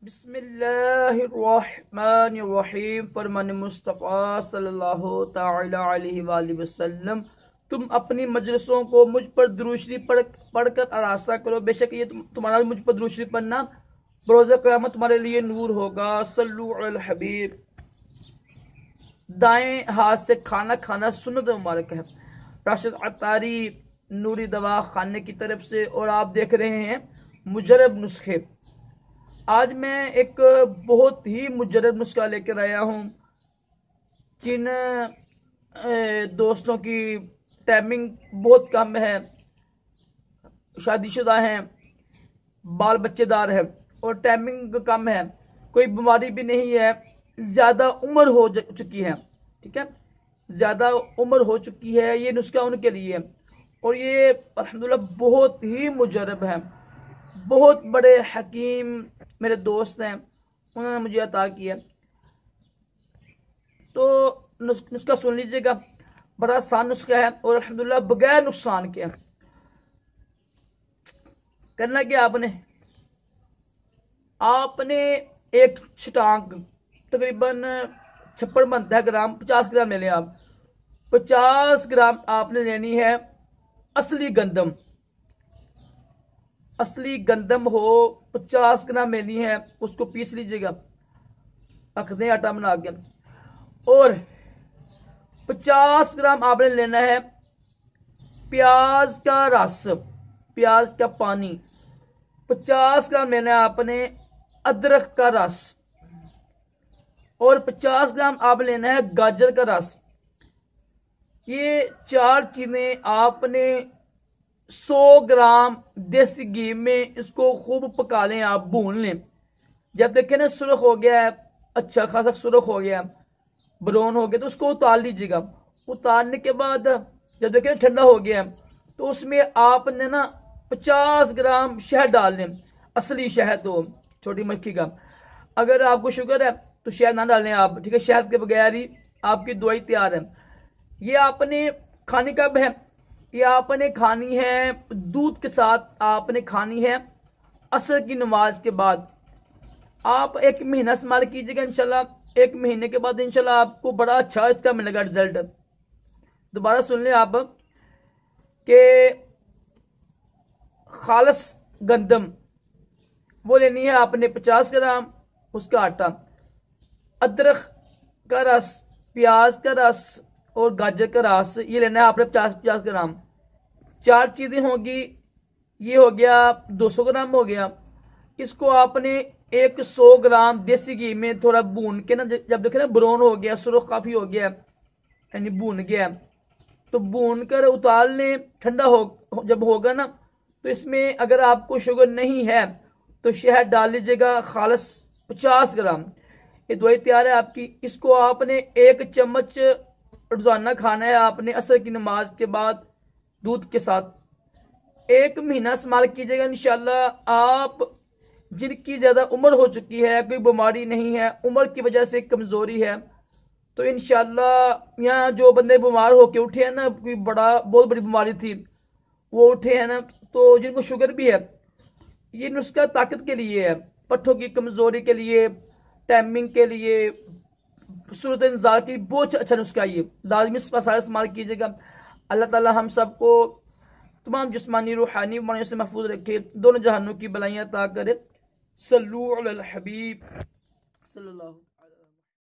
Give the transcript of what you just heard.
बिस्मिल्लाहिर्रहमानिर्रहीम। फरमान मुस्तफ़ा सल्लल्लाहु ताला अलैहि वसल्लम, तुम अपनी मजलिसों को मुझ पर दुरूद शरीफ पढ़कर आरास्ता करो। बेशक ये तुम्हारा मुझ पर दुरूद शरीफ पढ़ना बरोज़ क़यामत तुम्हारे लिए नूर होगा। सल्लु अल हबीब। दाएं हाथ से खाना खाना सुन्नत मुबारक है। राशिद अतारी नूरी दवा खाने की तरफ से। और आप देख रहे हैं मुजरब नुस्खे। आज मैं एक बहुत ही मुजरब नुस्खा लेकर आया हूँ। जिन दोस्तों की टाइमिंग बहुत कम है, शादीशुदा हैं, बाल बच्चेदार है और टाइमिंग कम है, कोई बीमारी भी नहीं है, ज़्यादा उम्र हो चुकी है, ठीक है, ज़्यादा उम्र हो चुकी है, ये नुस्खा उनके लिए है। और ये अल्हम्दुलिल्लाह बहुत ही मुजरब है। बहुत बड़े हकीम मेरे दोस्त हैं, उन्होंने मुझे अता किया। तो नुस्खा सुन लीजिएगा। बड़ा आसान नुस्खा है और अल्हम्दुलिल्लाह बगैर नुकसान के। करना क्या आपने एक छटांग तकरीबन 56 बनता है ग्राम, 50 ग्राम ले लें आप। 50 ग्राम आपने लेनी है असली गंदम। असली गंदम हो 50 ग्राम लेनी है, उसको पीस लीजिएगा, रख दें आटा बना के। और 50 ग्राम आपने लेना है प्याज का रस, प्याज का पानी। 50 ग्राम लेना है आपने अदरक का रस। और 50 ग्राम आप लेना है गाजर का रस। ये 4 चीजें आपने 100 ग्राम देसी घी में इसको खूब पका लें, आप भून लें। जब देखें ना सुर्ख हो गया है, अच्छा खासा सुर्ख हो गया, ब्राउन हो गया, तो उसको उतार लीजिएगा। उतारने के बाद जब देखें ठंडा हो गया तो उसमें आपने ना 50 ग्राम शहद डाल लें। असली शहद हो, छोटी मक्खी का। अगर आपको शुगर है तो शहद ना डालें आप, ठीक है। शहद के बगैर ही आपकी दवाई तैयार है। ये आपने खाने कब है? ये आपने खानी है दूध के साथ, आपने खानी है असर की नमाज के बाद। आप 1 महीना इस्तेमाल कीजिएगा, इंशाल्लाह 1 महीने के बाद इंशाल्लाह आपको बड़ा अच्छा इसका मिलेगा रिजल्ट। दोबारा सुन लें आप कि खालस गंदम वो लेनी है आपने 50 ग्राम, उसका आटा, अदरक का रस, प्याज का रस और गाजर का रस, ये लेना है आपने 50 ग्राम। 4 चीजें होगी, ये हो गया 200 ग्राम हो गया। इसको आपने 100 ग्राम देसी घी में थोड़ा भून के ना, जब देखे ना ब्राउन हो गया, सुर्ख काफी हो गया, यानी भून गया, तो भून कर उतार लें। ठंडा हो जब होगा ना, तो इसमें अगर आपको शुगर नहीं है तो शहद डाल लीजिएगा खालस 50 ग्राम। ये दवाई तैयार है आपकी। इसको आपने 1 चम्मच रोजाना खाना है आपने असर की नमाज के बाद दूध के साथ। 1 महीना इस्तेमाल कीजिएगा, इंशाल्लाह आप जिनकी ज्यादा उम्र हो चुकी है, कोई बीमारी नहीं है, उम्र की वजह से कमजोरी है, तो इंशाल्लाह यहाँ जो बंदे बीमार होके उठे हैं ना, कोई बहुत बड़ी बीमारी थी, वो उठे हैं ना, तो जिनको शुगर भी है, ये नुस्खा ताकत के लिए है, पट्ठों की कमजोरी के लिए, टाइमिंग के लिए, सूरत इंतजार की बहुत अच्छा नुस्खा। ये लाजमी इस्तेमाल कीजिएगा। अल्लाह ताला हम सबको तमाम जिस्मानी रूहानी बीमारियों से महफूज रखे, दोनों जहानों की भलाइयाँ अता करे। सल्लु अलल हबीब सल्लल्लाहु।